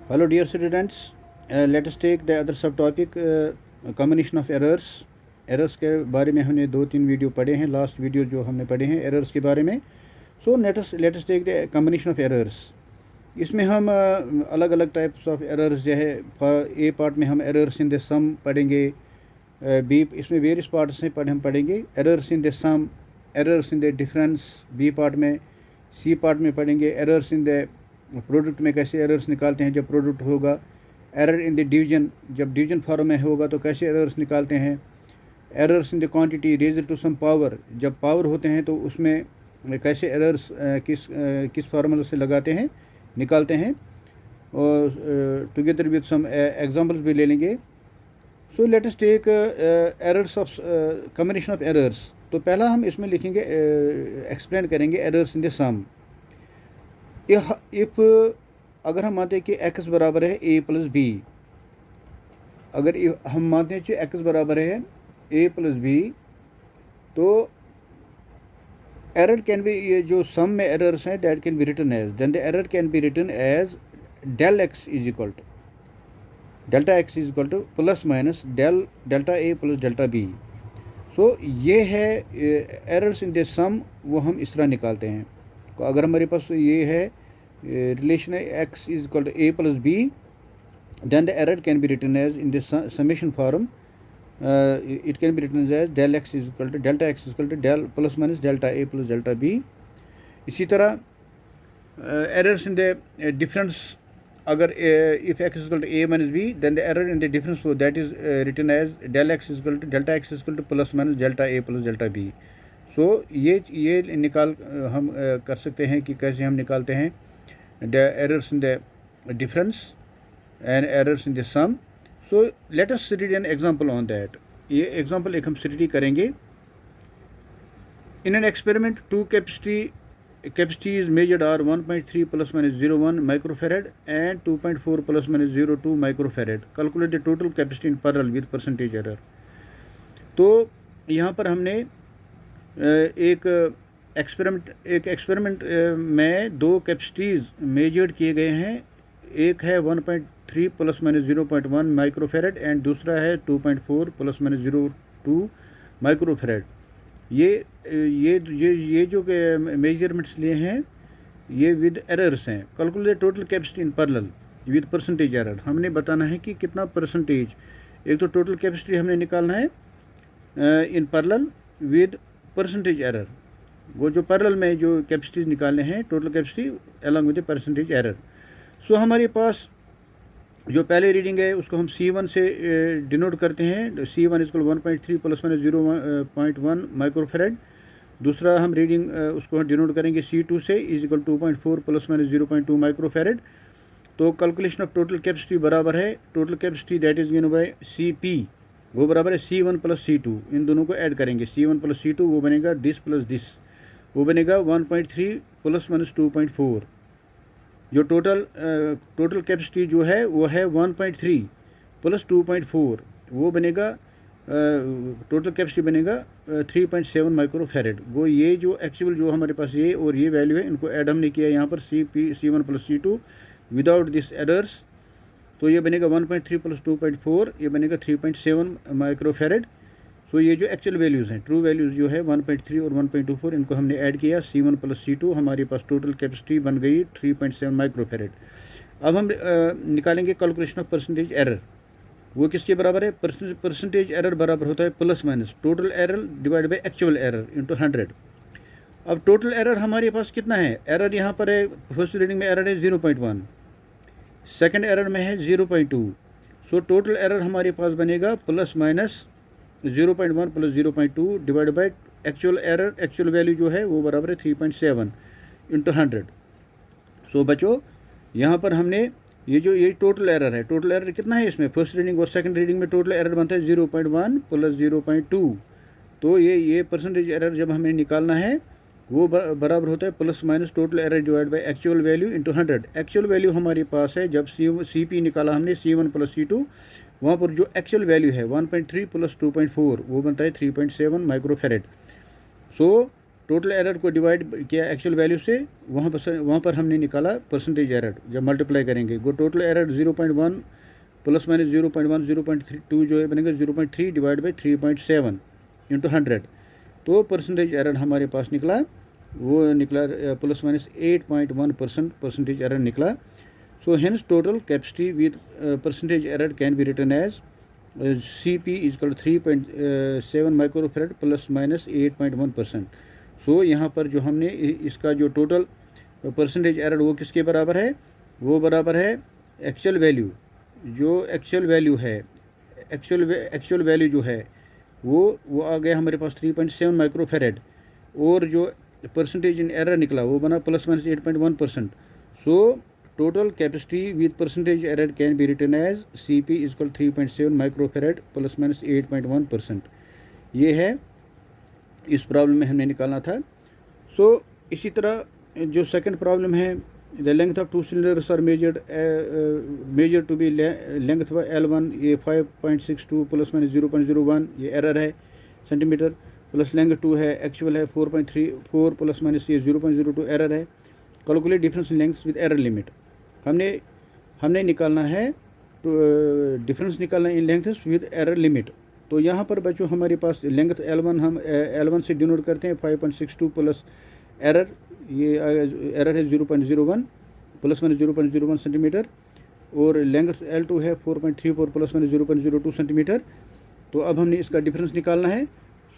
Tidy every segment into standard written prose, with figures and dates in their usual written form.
Hello dear students, let us take the other subtopic combination of errors. Errors के बारे में हमने 2-3 video पढ़े हैं. लास्ट वीडियो जो हमने पढ़े हैं एरर्स के बारे में. So let us take the combination of errors. इसमें हम अलग अलग टाइप्स ऑफ एरर्स जो है ए पार्ट में हम एरर्स इन द सम पढ़ेंगे. बी इसमें वेरियस पार्ट्स हैं हम पढ़ेंगे errors in the sum, errors in the difference B part में. सी पार्ट में पढ़ेंगे एरर्स इन द प्रोडक्ट में कैसे एरर्स निकालते हैं जब प्रोडक्ट होगा. एरर इन द डिवीजन, जब डिवीजन फॉर्म में होगा तो कैसे एरर्स निकालते हैं. Errors in the quantity raised to some power, जब पावर होते हैं तो उसमें कैसे एरर्स किस फार्मूला से लगाते हैं निकालते हैं. और टुगेदर विद सम एग्जांपल्स भी ले लेंगे. So let us take errors of combination of errors. तो पहला हम इसमें लिखेंगे एक्सप्लेन करेंगे errors in the sum. If अगर हम मानते हैं कि x बराबर है a प्लस बी, अगर हम मानते हैं कि x बराबर है a प्लस बी, तो एरर कैन बी, ये जो सम में एरर्स हैं that can be written as, then the error can be written as del x is equal to delta x is equal to plus minus delta a plus delta b. So ये है errors in the सम, वो हम इस तरह निकालते हैं. तो अगर हमारे पास ये है रिलेशन है x is equal to a plus b, then the error can be written as in the summation form. It can be written as del x is equal to delta x is equal to del plus minus delta a plus delta b. इसी तरह errors in the difference, अगर if x is equal to a minus b, then the error in the difference that is written as del x is equal to delta x is equal to plus minus delta a plus delta b. So ये निकाल हम कर सकते हैं कि कैसे हम निकालते हैं the errors in the difference and errors in the sum. So let us study an example on that. ये एग्जांपल एक हम स्टडी करेंगे. In an experiment two capacities measured are 1.3 plus minus 0.1 microfarad and 2.4 plus minus 0.2 microfarad. Calculate the total capacity in parallel with percentage error. तो यहाँ पर हमने एक experiment में दो कैपेसिटीज़ मेजर्ड किए गए हैं. एक है 1.3 प्लस माइनस 0.1 माइक्रोफेरेड एंड दूसरा है 2.4 प्लस माइनस 0.2 माइक्रोफेरेड. ये जो मेजरमेंट्स लिए हैं ये विद एरर्स हैं. Calculate total capacity in parallel with percentage error. हमने बताना है कि कितना परसेंटेज. एक तो टोटल कैपेसिटी हमने निकालना है in parallel with percentage error. वो जो पैरेलल में जो कैपेसिटीज निकालने हैं total capacity along with percentage error. So हमारे पास जो पहले रीडिंग है उसको हम C1 से डिनोट करते हैं. C1 is equal 1.3 plus minus 0.1 microfarad. दूसरा हम रीडिंग उसको डिनोट करेंगे C2 से is equal 2.4 plus minus 0.2 microfarad. तो कैलकुलेशन ऑफ टोटल कैपेसिटी बराबर है total capacity that is given bye CP, वो बराबर है C1 प्लस C2. इन दोनों को ऐड करेंगे C1 प्लस C2, वो बनेगा दिस प्लस दिस, वो बनेगा 1.3 प्लस माइनस 2.4. जो टोटल कैपेसिटी जो है वो है 1.3 प्लस 2.4, वो बनेगा टोटल कैपेसिटी बनेगा 3.7 माइक्रोफेरेड. वो ये जो एक्चुअल जो हमारे पास ये और ये वैल्यू है इनको ऐड हमने किया यहाँ पर C1 plus C2 without this errors. तो ये बनेगा 1.3 प्लस 2.4, ये बनेगा 3.7 माइक्रोफेरेड. सो ये जो एक्चुअल वैल्यूज़ हैं, ट्रू वैल्यूज़ जो है 1.3 और 1.24, इनको हमने ऐड किया C1 प्लस C2. हमारे पास टोटल कैपेसिटी बन गई 3.7 माइक्रोफेरेड. अब हम निकालेंगे कैलकुलेशन ऑफ परसेंटेज एरर. वो किसके बराबर है. परसेंटेज एरर बराबर होता है plus minus total error divide by actual error into 100. अब टोटल एरर हमारे पास कितना है. एरर यहाँ पर है, फर्स्ट रीडिंग में एरर है 0.1, सेकेंड एरर में है 0.2. सो टोटल एरर हमारे पास बनेगा plus minus 0.1 plus 0.2 divide by actual error. Actual value जो है वो बराबर है 3.7 इंटू 100. सो बच्चों यहाँ पर हमने ये टोटल एरर है. टोटल एरर कितना है इसमें, फर्स्ट रीडिंग और सेकंड रीडिंग में टोटल एरर बनता है 0.1 प्लस 0.2. तो ये परसेंटेज एरर जब हमें निकालना है वो बराबर होता है plus minus total error divide by actual value into 100. Actual value हमारे पास है जब CP निकाला हमने C1 प्लस C2, वहाँ पर जो एक्चुअल वैल्यू है 1.3 प्लस 2.4 वो बनता है 3.7 माइक्रोफेरेड. सो टोटल एरर को डिवाइड किया एक्चुअल वैल्यू से, वहाँ पर हमने निकाला परसेंटेज एरर जब मल्टीप्लाई करेंगे। वो टोटल एरर 0.1 प्लस माइनस 0.1 0.2 जो है बनेगा 0.3 डिवाइड बाई 3.7 इंटू 100। तो परसेंटेज एरर हमारे पास निकला, वो निकला प्लस माइनस 8.1% परसेंटेज एरर निकला। So hence total capacity with percentage error can be written as CP is equal 3.7 microfarad plus minus 8.1%। So यहाँ पर जो हमने इसका जो टोटल परसेंटेज एरर वो किसके बराबर है, वो बराबर है एक्चुअल वैल्यू, जो एक्चुअल वैल्यू है, एक्चुअल वैल्यू जो है वो आ गया हमारे पास 3.7 माइक्रोफेरेड, और जो परसेंटेज इन एरर निकला वो बना plus minus 8.1%। So total capacity with percentage error can be written as CP is equal 3.7 microfarad plus minus 8.1%। ये है इस प्रॉब्लम में हमने निकालना था। सो इसी तरह जो सेकंड प्रॉब्लम है, the length of 2 cylinders are measure to be length L1, ये 5.62 प्लस माइनस 0.01 ये एरर है सेंटीमीटर, प्लस लेंथ 2 है एक्चुअल है 4.34 प्लस माइनस ये 0.02 एरर है। Calculate difference in lengths with error limit. हमने निकालना है, तो डिफरेंस निकालना इन लेंथ्स विद एरर लिमिट। तो यहाँ पर बच्चों हमारे पास लेंथ L1 हम L1 से डिनोट करते हैं 5.62 प्लस एरर, ये एरर है 0.01 प्लस माइनस 0.01 सेंटीमीटर, और लेंथ L2 है 4.34 प्लस माइनस 0.02 सेंटीमीटर। तो अब हमने इसका डिफरेंस निकालना है।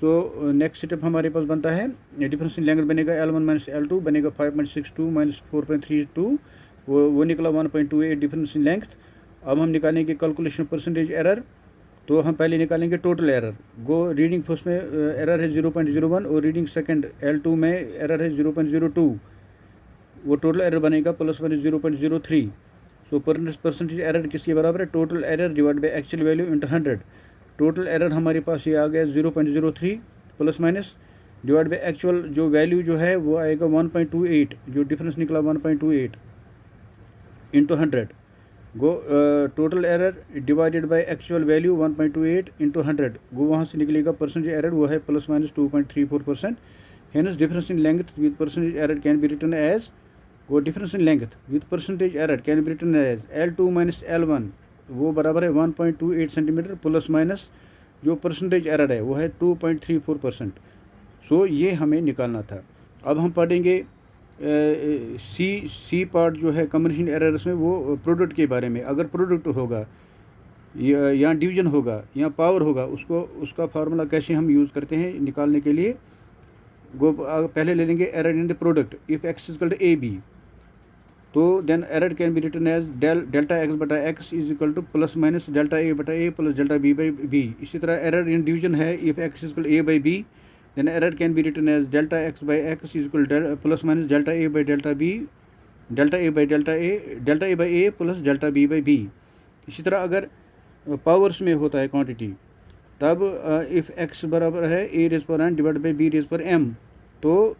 सो नेक्स्ट स्टेप हमारे पास बनता है, डिफरेंस इन लेंथ बनेगा L1 माइनस L2 बनेगा 5.62 माइनस 4.32, वो निकला 1.28 डिफरेंस इन लेंथ। अब हम निकालेंगे कैलकुलेशन परसेंटेज एरर। तो हम पहले निकालेंगे टोटल एरर। रीडिंग फर्स्ट में एरर है 0.01 और रीडिंग सेकंड L2 में एरर है 0.02, वो टोटल एरर बनेगा plus minus 0.03। So percentage error किसके बराबर है, total error divide by actual value into 100। Total error हमारे पास ये आ गया 0.03 plus minus divide by actual जो वैल्यू जो है वो आएगा 1.28, जो डिफरेंस निकला 1.28 into 100। Total error divided by actual value 1.28 into 100, वहाँ से निकलेगा परसेंटेज एरर वो है plus minus 2.34%। Hence difference in length with percentage error can be written as, difference in length with percentage error can be written as L2 minus L1, वो बराबर है 1.28 centimetre plus minus जो percentage error है वो है 2.34%। सो ये हमें निकालना था। अब हम पढ़ेंगे सी पार्ट जो है कम्बिनेशन एरर्स में, वो प्रोडक्ट के बारे में। अगर प्रोडक्ट होगा या डिवीजन होगा या पावर होगा, उसका फार्मूला कैसे हम यूज़ करते हैं निकालने के लिए। पहले ले लेंगे error in the product. If x equal to AB, तो then error can be written as delta x बटा x is equal to plus minus delta a बटा a plus delta b by b। इसी तरह error in division है, if x equal a by b, then error can be written as delta x by x is equal to plus minus delta a by delta b, delta a by delta a plus delta b by b। इसी तरह अगर powers में होता है quantity, तब if x बराबर है a raise पर n divide by b raise पर m, तो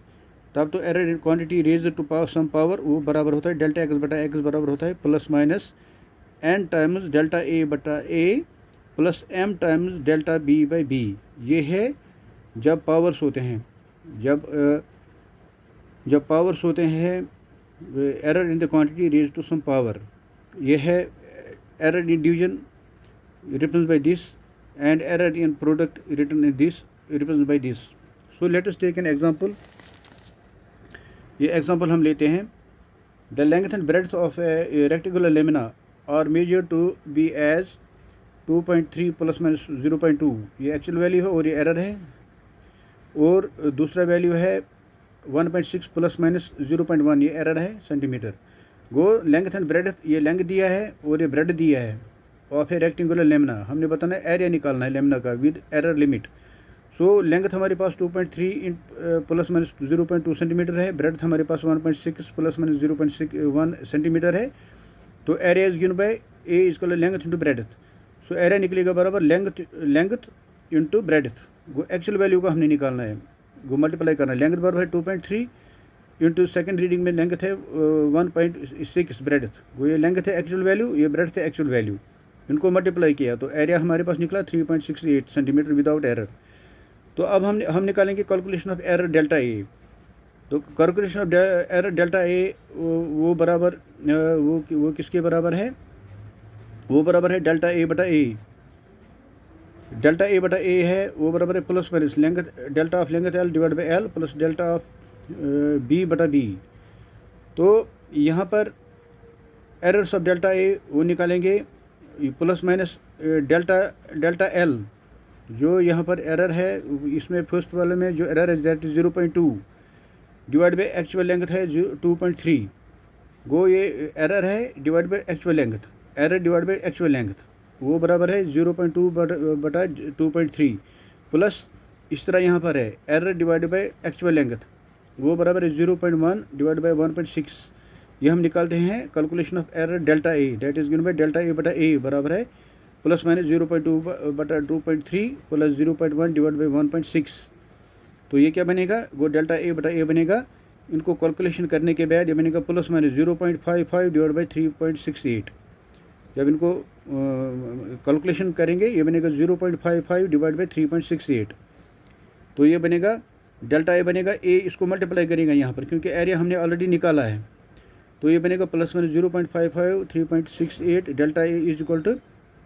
तब तो error quantity raise to power some power वो बराबर होता है डेल्टा x बटा x बराबर होता है plus minus n times delta a बटा a plus m times delta b by b। ये है जब पावर्स होते हैं, जब पावर्स होते हैं error in the quantity raise to some power. ये है error in division represent by this, and error in product written in this represent by this. So let us take an example. ये example हम लेते हैं, the length and breadth of a rectangular lamina are measure to be as 2.3 plus minus 0.2, ये actual value है और ये error है। और दूसरा वैल्यू है 1.6 प्लस माइनस 0.1, ये एरर है सेंटीमीटर। लेंथ एंड ब्रेड, ये लेंथ दिया है और ये ब्रेड दिया है ऑफ ए रेक्टेंगुलर लेमिना। हमने बताना है एरिया निकालना है लेमिना का with error limit. So length हमारे पास 2.3 प्लस माइनस 0.2 सेंटीमीटर है, ब्रेड हमारे पास 1.6 प्लस माइनस 0.1 सेंटीमीटर है। तो area is given bye A is equal length into breadth. So area निकलेगा बराबर length into breadth. Actual value का हमने निकालना है, मल्टीप्लाई करना है। लेंथ बराबर है 2.3 इंटू सेकेंड रीडिंग में लेंथ है 1.6 ब्रेड्थ। ये लेंथ है एक्चुअल वैल्यू, ये ब्रेड्थ है एक्चुअल वैल्यू, इनको मल्टीप्लाई किया तो एरिया हमारे पास निकला 3.68 सेंटीमीटर विदाउट एरर। तो अब हम निकालेंगे कैलकुलेशन ऑफ एरर डेल्टा ए। तो calculation of error delta A वो बराबर वो किसके बराबर है? वो बराबर है डेल्टा ए बटा ए। डेल्टा ए बटा ए है वो बराबर है plus minus length delta of length L divide by L plus delta of b बटा बी। तो यहाँ पर एरर्स ऑफ डेल्टा ए वो निकालेंगे प्लस माइनस डेल्टा एल। जो यहाँ पर एरर है इसमें फर्स्ट वाले में जो एरर है that is 0.2 divide by actual length है 2.3। गो ये एरर है divide by actual length, error divide by actual length वो बराबर है 0.2 बटा 2.3 प्लस इस तरह यहाँ पर है error divide by actual length वो बराबर है 0.1 डिवाइड बाई 1.6। ये हम निकालते हैं calculation of error delta A that is given by delta A बटा ए बराबर है प्लस माइनस 0.2 बटा 2.3 प्लस 0.1 डिवाइड बाई 1.6। तो ये क्या बनेगा? वो डेल्टा ए बटा ए बनेगा। इनको कैलकुलेशन करने के बाद ये बनेगा प्लस माइनस 0.55 डिवाइड बाई 3.68। जब इनको कैलकुलेशन करेंगे ये बनेगा 0.55 डिवाइड बाई 3.68। तो ये बनेगा डेल्टा ए बनेगा ए, इसको मल्टीप्लाई करेंगे यहाँ पर क्योंकि एरिया हमने ऑलरेडी निकाला है। तो ये बनेगा plus minus 0.55 3.68 delta A is equal to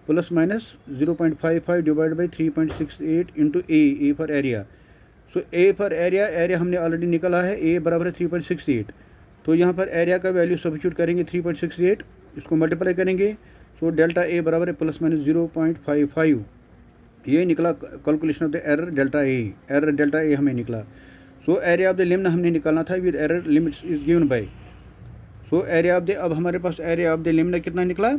plus minus 0.55 divide by 3.68 into A for area. So A for area हमने ऑलरेडी निकाला है, ए बराबर है 3.68। तो यहाँ पर एरिया का वैल्यू सब्स्टिट्यूट करेंगे 3.68, इसको मल्टीप्लाई करेंगे। सो डेल्टा ए बराबर है प्लस माइनस 0.55। ये निकला calculation of the error delta A. Error delta A हमें निकला। So area of the limit हमने निकालना था with error limits is given by. So area of the अब हमारे पास एरिया ऑफ द लिमिट कितना निकला?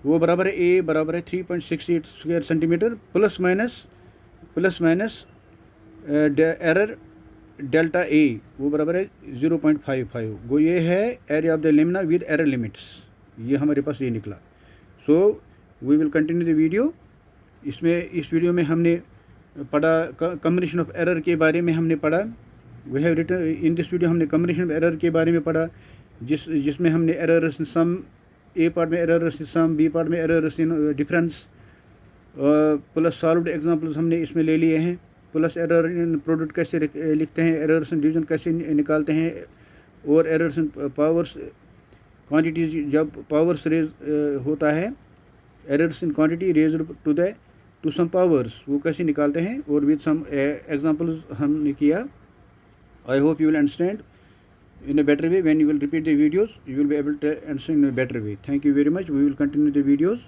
वो बराबर है ए बराबर है 3.68 square centimetre plus minus error delta A वो बराबर है 0.55। वो ये है area of the limit with error limits. ये हमारे पास ये निकला। So we will continue the video. इस वीडियो में हमने पढ़ा कम्बिनेशन ऑफ एरर के बारे में हमने पढ़ा। We have written in this video हमने कम्बिनेशन ऑफ एरर के बारे में पढ़ा जिसमें हमने errors in sum, A part में errors in sum, B part में errors in difference plus solved examples हमने इसमें ले लिए हैं। प्लस एरर इन प्रोडक्ट कैसे लिखते हैं, एरर्स इन डिवीजन कैसे निकालते हैं, और एरर्स इन पावर्स क्वांटिटीज जब पावर्स रेज होता है, errors in quantity raise to some powers वो कैसे निकालते हैं, और विद सम एग्जांपल्स हमने किया। I hope you will understand in a better way. When you will repeat the videos, you will be able to understand in a better way. Thank you very much. We will continue the videos.